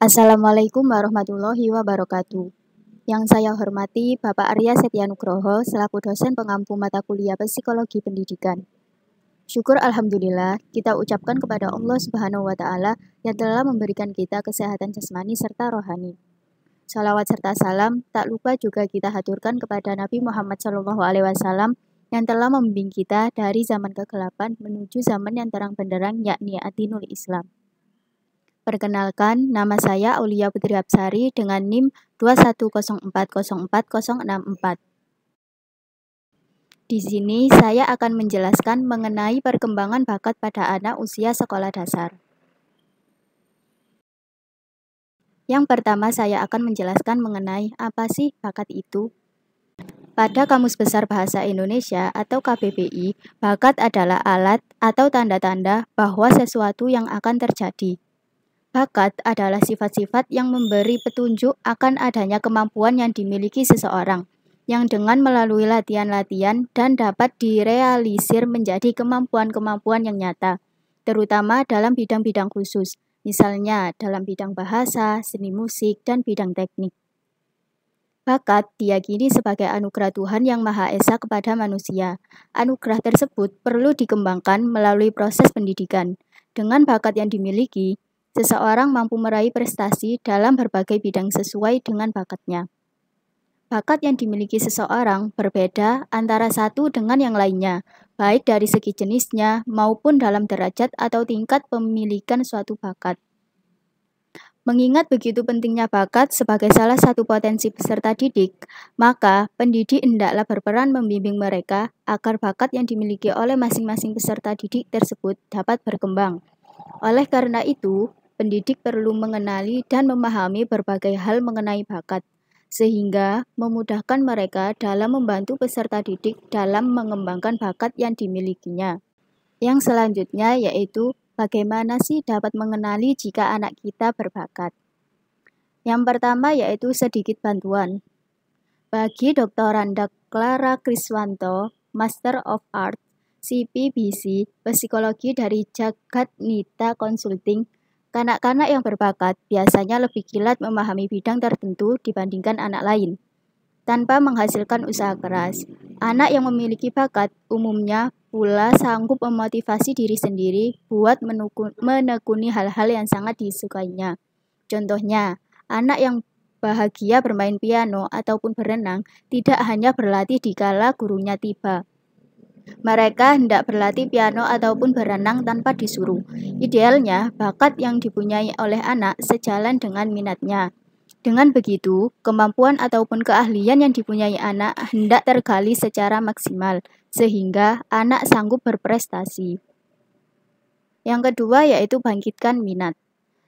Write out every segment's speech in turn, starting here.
Assalamualaikum warahmatullahi wabarakatuh. Yang saya hormati Bapak Arya Setyanugroho selaku dosen pengampu mata kuliah Psikologi Pendidikan. Syukur alhamdulillah kita ucapkan kepada Allah Subhanahu wa taala yang telah memberikan kita kesehatan jasmani serta rohani. Salawat serta salam tak lupa juga kita haturkan kepada Nabi Muhammad SAW yang telah membimbing kita dari zaman kegelapan menuju zaman yang terang benderang yakni Adinul Islam. Perkenalkan, nama saya Aulia Putri Absari dengan NIM 210404064. Di sini saya akan menjelaskan mengenai perkembangan bakat pada anak usia sekolah dasar. Yang pertama saya akan menjelaskan mengenai apa sih bakat itu. Pada Kamus Besar Bahasa Indonesia atau KBBI, bakat adalah alat atau tanda-tanda bahwa sesuatu yang akan terjadi. Bakat adalah sifat-sifat yang memberi petunjuk akan adanya kemampuan yang dimiliki seseorang, yang dengan melalui latihan-latihan dan dapat direalisir menjadi kemampuan-kemampuan yang nyata, terutama dalam bidang-bidang khusus, misalnya dalam bidang bahasa, seni musik, dan bidang teknik. Bakat diyakini sebagai anugerah Tuhan Yang Maha Esa kepada manusia. Anugerah tersebut perlu dikembangkan melalui proses pendidikan. Dengan bakat yang dimiliki, seseorang mampu meraih prestasi dalam berbagai bidang sesuai dengan bakatnya. Bakat yang dimiliki seseorang berbeda antara satu dengan yang lainnya, baik dari segi jenisnya maupun dalam derajat atau tingkat pemilikan suatu bakat. Mengingat begitu pentingnya bakat sebagai salah satu potensi peserta didik, maka pendidik hendaklah berperan membimbing mereka agar bakat yang dimiliki oleh masing-masing peserta didik tersebut dapat berkembang. Oleh karena itu, pendidik perlu mengenali dan memahami berbagai hal mengenai bakat, sehingga memudahkan mereka dalam membantu peserta didik dalam mengembangkan bakat yang dimilikinya. Yang selanjutnya yaitu bagaimana sih dapat mengenali jika anak kita berbakat. Yang pertama yaitu sedikit bantuan. Bagi Dr. Randa Clara Kriswanto, Master of Art, CPBC, Psikologi dari Jagat Nita Consulting, kanak-kanak yang berbakat biasanya lebih kilat memahami bidang tertentu dibandingkan anak lain. Tanpa menghasilkan usaha keras, anak yang memiliki bakat umumnya pula sanggup memotivasi diri sendiri buat menekuni hal-hal yang sangat disukainya. Contohnya, anak yang bahagia bermain piano ataupun berenang tidak hanya berlatih dikala gurunya tiba. Mereka hendak berlatih piano ataupun berenang tanpa disuruh. Idealnya, bakat yang dipunyai oleh anak sejalan dengan minatnya. Dengan begitu, kemampuan ataupun keahlian yang dipunyai anak hendak tergali secara maksimal, sehingga anak sanggup berprestasi. Yang kedua yaitu bangkitkan minat.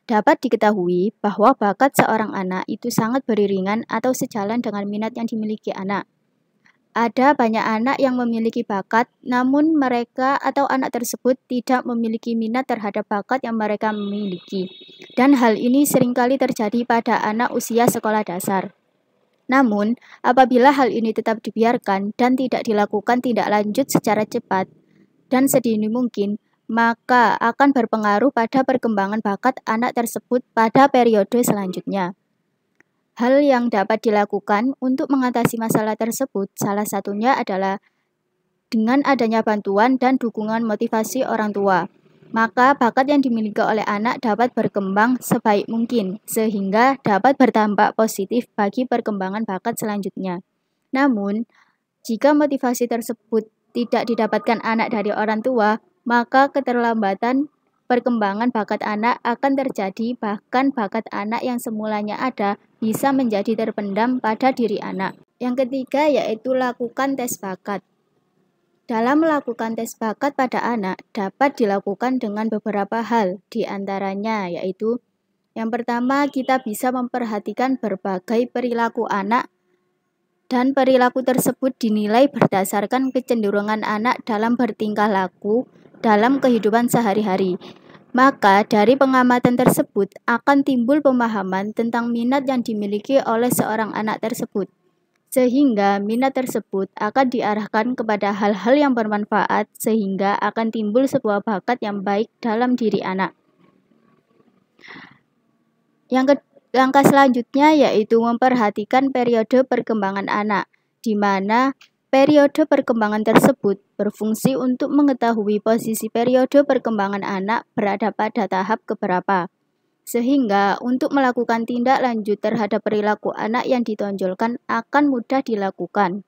Dapat diketahui bahwa bakat seorang anak itu sangat beriringan atau sejalan dengan minat yang dimiliki anak. Ada banyak anak yang memiliki bakat, namun mereka atau anak tersebut tidak memiliki minat terhadap bakat yang mereka miliki. Dan hal ini seringkali terjadi pada anak usia sekolah dasar. Namun, apabila hal ini tetap dibiarkan dan tidak dilakukan tindak lanjut secara cepat dan sedini mungkin, maka akan berpengaruh pada perkembangan bakat anak tersebut pada periode selanjutnya. Hal yang dapat dilakukan untuk mengatasi masalah tersebut salah satunya adalah dengan adanya bantuan dan dukungan motivasi orang tua. Maka bakat yang dimiliki oleh anak dapat berkembang sebaik mungkin sehingga dapat berdampak positif bagi perkembangan bakat selanjutnya. Namun, jika motivasi tersebut tidak didapatkan anak dari orang tua, maka keterlambatan perkembangan bakat anak akan terjadi, bahkan bakat anak yang semulanya ada bisa menjadi terpendam pada diri anak. Yang ketiga yaitu lakukan tes bakat. Dalam melakukan tes bakat pada anak dapat dilakukan dengan beberapa hal, di antaranya yaitu yang pertama kita bisa memperhatikan berbagai perilaku anak dan perilaku tersebut dinilai berdasarkan kecenderungan anak dalam bertingkah laku dalam kehidupan sehari-hari. Maka dari pengamatan tersebut akan timbul pemahaman tentang minat yang dimiliki oleh seorang anak tersebut. Sehingga minat tersebut akan diarahkan kepada hal-hal yang bermanfaat sehingga akan timbul sebuah bakat yang baik dalam diri anak. Langkah selanjutnya yaitu memperhatikan periode perkembangan anak, di mana periode perkembangan tersebut berfungsi untuk mengetahui posisi periode perkembangan anak berada pada tahap keberapa. Sehingga untuk melakukan tindak lanjut terhadap perilaku anak yang ditonjolkan akan mudah dilakukan.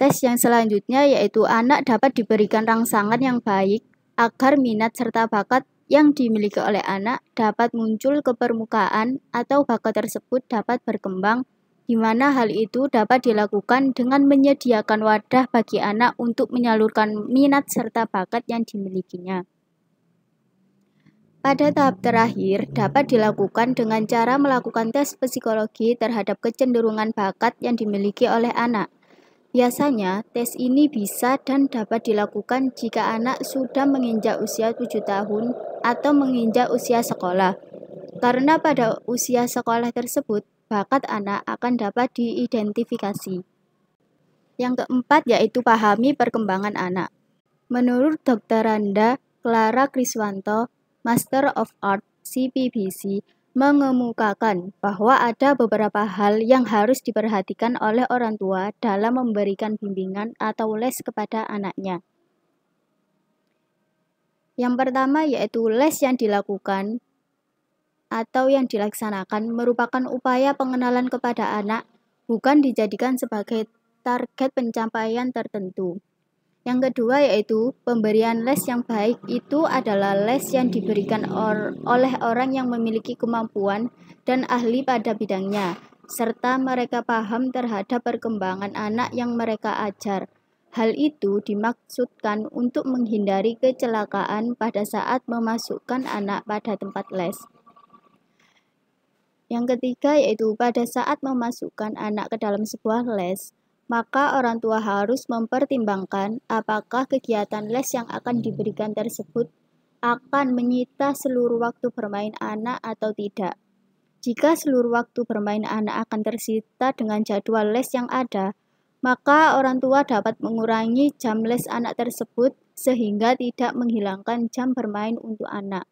Tes yang selanjutnya yaitu anak dapat diberikan rangsangan yang baik agar minat serta bakat yang dimiliki oleh anak dapat muncul ke permukaan atau bakat tersebut dapat berkembang, di mana hal itu dapat dilakukan dengan menyediakan wadah bagi anak untuk menyalurkan minat serta bakat yang dimilikinya. Pada tahap terakhir, dapat dilakukan dengan cara melakukan tes psikologi terhadap kecenderungan bakat yang dimiliki oleh anak. Biasanya, tes ini bisa dan dapat dilakukan jika anak sudah menginjak usia 7 tahun atau menginjak usia sekolah. Karena pada usia sekolah tersebut, bakat anak akan dapat diidentifikasi. Yang keempat yaitu pahami perkembangan anak. Menurut Dr. Randa Clara Kriswanto, Master of Art CPBC, mengemukakan bahwa ada beberapa hal yang harus diperhatikan oleh orang tua dalam memberikan bimbingan atau les kepada anaknya. Yang pertama yaitu les yang dilakukan atau yang dilaksanakan merupakan upaya pengenalan kepada anak, bukan dijadikan sebagai target pencapaian tertentu. Yang kedua yaitu pemberian les yang baik itu adalah les yang diberikan oleh orang yang memiliki kemampuan dan ahli pada bidangnya, serta mereka paham terhadap perkembangan anak yang mereka ajar. Hal itu dimaksudkan untuk menghindari kecelakaan pada saat memasukkan anak pada tempat les. Yang ketiga yaitu pada saat memasukkan anak ke dalam sebuah les, maka orang tua harus mempertimbangkan apakah kegiatan les yang akan diberikan tersebut akan menyita seluruh waktu bermain anak atau tidak. Jika seluruh waktu bermain anak akan tersita dengan jadwal les yang ada, maka orang tua dapat mengurangi jam les anak tersebut sehingga tidak menghilangkan jam bermain untuk anak.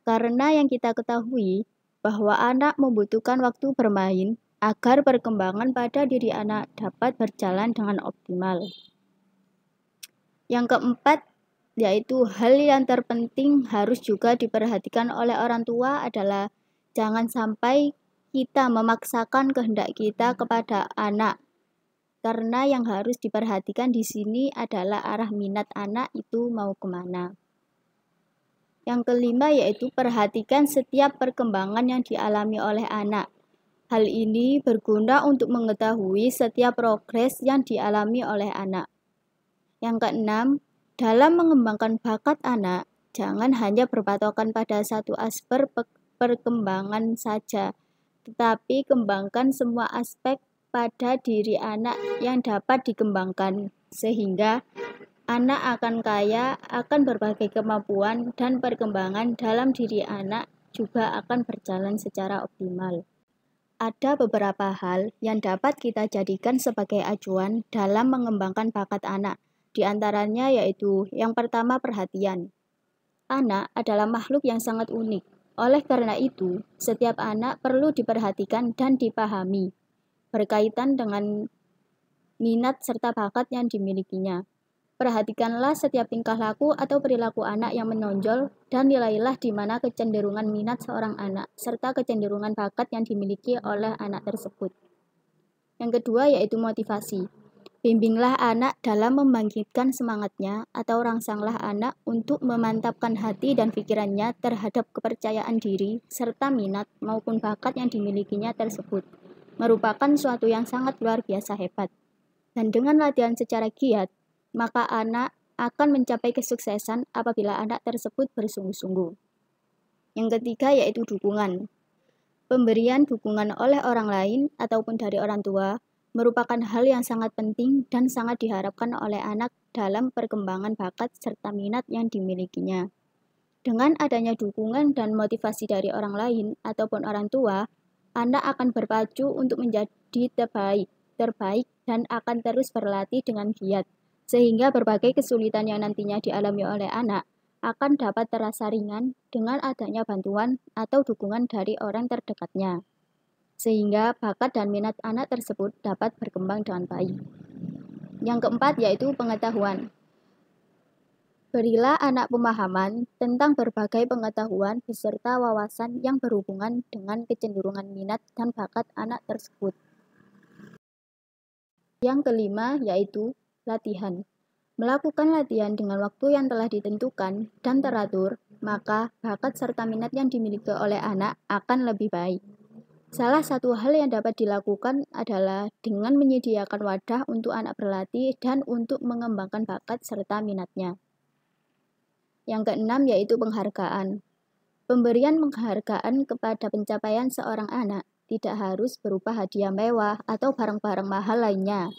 Karena yang kita ketahui bahwa anak membutuhkan waktu bermain agar perkembangan pada diri anak dapat berjalan dengan optimal. Yang keempat, yaitu hal yang terpenting harus juga diperhatikan oleh orang tua adalah jangan sampai kita memaksakan kehendak kita kepada anak. Karena yang harus diperhatikan di sini adalah arah minat anak itu mau kemana. Yang kelima yaitu perhatikan setiap perkembangan yang dialami oleh anak. Hal ini berguna untuk mengetahui setiap progres yang dialami oleh anak. Yang keenam, dalam mengembangkan bakat anak, jangan hanya berpatokan pada satu aspek perkembangan saja, tetapi kembangkan semua aspek pada diri anak yang dapat dikembangkan, sehingga anak akan kaya akan berbagai kemampuan dan perkembangan dalam diri anak juga akan berjalan secara optimal. Ada beberapa hal yang dapat kita jadikan sebagai acuan dalam mengembangkan bakat anak. Di antaranya yaitu yang pertama perhatian. Anak adalah makhluk yang sangat unik. Oleh karena itu, setiap anak perlu diperhatikan dan dipahami berkaitan dengan minat serta bakat yang dimilikinya. Perhatikanlah setiap tingkah laku atau perilaku anak yang menonjol dan nilailah di mana kecenderungan minat seorang anak serta kecenderungan bakat yang dimiliki oleh anak tersebut. Yang kedua yaitu motivasi. Bimbinglah anak dalam membangkitkan semangatnya atau rangsanglah anak untuk memantapkan hati dan pikirannya terhadap kepercayaan diri serta minat maupun bakat yang dimilikinya tersebut. Merupakan suatu yang sangat luar biasa hebat. Dan dengan latihan secara giat, maka anak akan mencapai kesuksesan apabila anak tersebut bersungguh-sungguh. Yang ketiga yaitu dukungan. Pemberian dukungan oleh orang lain ataupun dari orang tua merupakan hal yang sangat penting dan sangat diharapkan oleh anak dalam perkembangan bakat serta minat yang dimilikinya. Dengan adanya dukungan dan motivasi dari orang lain ataupun orang tua, anak akan berpacu untuk menjadi terbaik dan akan terus berlatih dengan giat. Sehingga berbagai kesulitan yang nantinya dialami oleh anak akan dapat terasa ringan dengan adanya bantuan atau dukungan dari orang terdekatnya, sehingga bakat dan minat anak tersebut dapat berkembang dengan baik. Yang keempat yaitu pengetahuan. Berilah anak pemahaman tentang berbagai pengetahuan beserta wawasan yang berhubungan dengan kecenderungan minat dan bakat anak tersebut. Yang kelima yaitu latihan. Melakukan latihan dengan waktu yang telah ditentukan dan teratur, maka bakat serta minat yang dimiliki oleh anak akan lebih baik. Salah satu hal yang dapat dilakukan adalah dengan menyediakan wadah untuk anak berlatih dan untuk mengembangkan bakat serta minatnya. Yang keenam yaitu penghargaan. Pemberian penghargaan kepada pencapaian seorang anak tidak harus berupa hadiah mewah atau barang-barang mahal lainnya,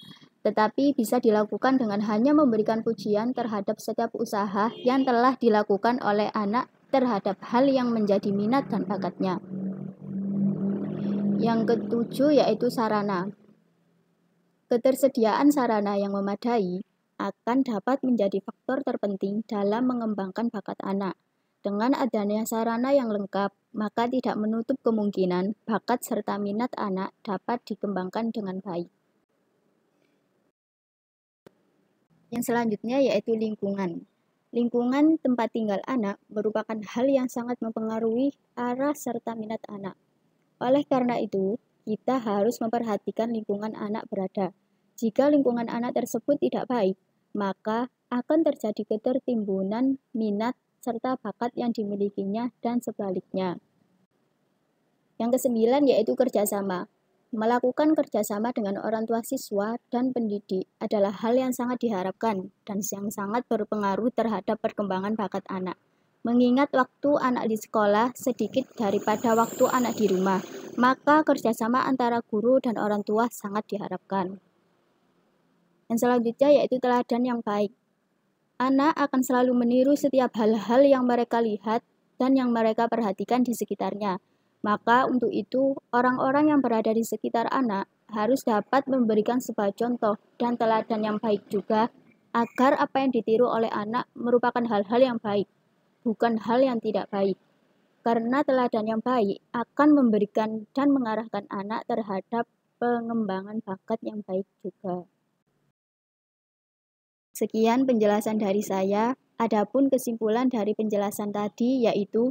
tetapi bisa dilakukan dengan hanya memberikan pujian terhadap setiap usaha yang telah dilakukan oleh anak terhadap hal yang menjadi minat dan bakatnya. Yang ketujuh yaitu sarana. Ketersediaan sarana yang memadai akan dapat menjadi faktor terpenting dalam mengembangkan bakat anak. Dengan adanya sarana yang lengkap, maka tidak menutup kemungkinan bakat serta minat anak dapat dikembangkan dengan baik. Yang selanjutnya yaitu lingkungan. Lingkungan tempat tinggal anak merupakan hal yang sangat mempengaruhi arah serta minat anak. Oleh karena itu, kita harus memperhatikan lingkungan anak berada. Jika lingkungan anak tersebut tidak baik, maka akan terjadi ketertimbunan minat serta bakat yang dimilikinya dan sebaliknya. Yang kesembilan yaitu kerjasama. Melakukan kerjasama dengan orang tua siswa dan pendidik adalah hal yang sangat diharapkan dan yang sangat berpengaruh terhadap perkembangan bakat anak. Mengingat waktu anak di sekolah sedikit daripada waktu anak di rumah, maka kerjasama antara guru dan orang tua sangat diharapkan. Yang selanjutnya yaitu teladan yang baik. Anak akan selalu meniru setiap hal-hal yang mereka lihat dan yang mereka perhatikan di sekitarnya. Maka untuk itu, orang-orang yang berada di sekitar anak harus dapat memberikan sebuah contoh dan teladan yang baik juga, agar apa yang ditiru oleh anak merupakan hal-hal yang baik, bukan hal yang tidak baik. Karena teladan yang baik akan memberikan dan mengarahkan anak terhadap pengembangan bakat yang baik juga. Sekian penjelasan dari saya. Adapun kesimpulan dari penjelasan tadi yaitu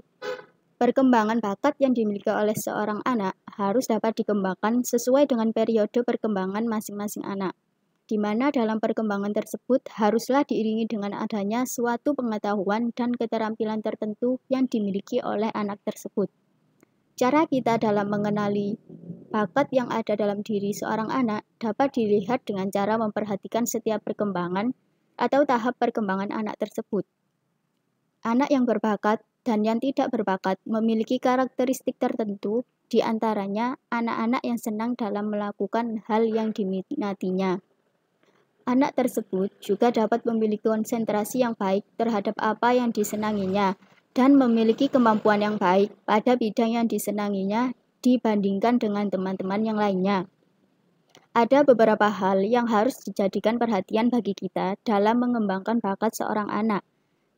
perkembangan bakat yang dimiliki oleh seorang anak harus dapat dikembangkan sesuai dengan periode perkembangan masing-masing anak, di mana dalam perkembangan tersebut haruslah diiringi dengan adanya suatu pengetahuan dan keterampilan tertentu yang dimiliki oleh anak tersebut. Cara kita dalam mengenali bakat yang ada dalam diri seorang anak dapat dilihat dengan cara memperhatikan setiap perkembangan atau tahap perkembangan anak tersebut. Anak yang berbakat dan yang tidak berbakat memiliki karakteristik tertentu, di antaranya anak-anak yang senang dalam melakukan hal yang diminatinya. Anak tersebut juga dapat memiliki konsentrasi yang baik terhadap apa yang disenanginya dan memiliki kemampuan yang baik pada bidang yang disenanginya dibandingkan dengan teman-teman yang lainnya. Ada beberapa hal yang harus dijadikan perhatian bagi kita dalam mengembangkan bakat seorang anak.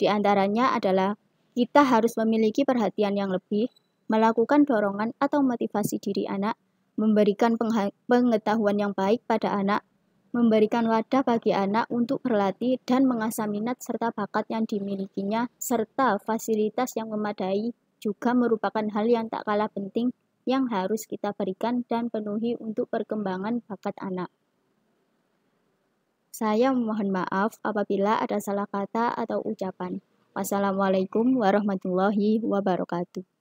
Di antaranya adalah kita harus memiliki perhatian yang lebih, melakukan dorongan atau motivasi diri anak, memberikan pengetahuan yang baik pada anak, memberikan wadah bagi anak untuk berlatih dan mengasah minat serta bakat yang dimilikinya, serta fasilitas yang memadai juga merupakan hal yang tak kalah penting yang harus kita berikan dan penuhi untuk perkembangan bakat anak. Saya mohon maaf apabila ada salah kata atau ucapan. Wassalamualaikum warahmatullahi wabarakatuh.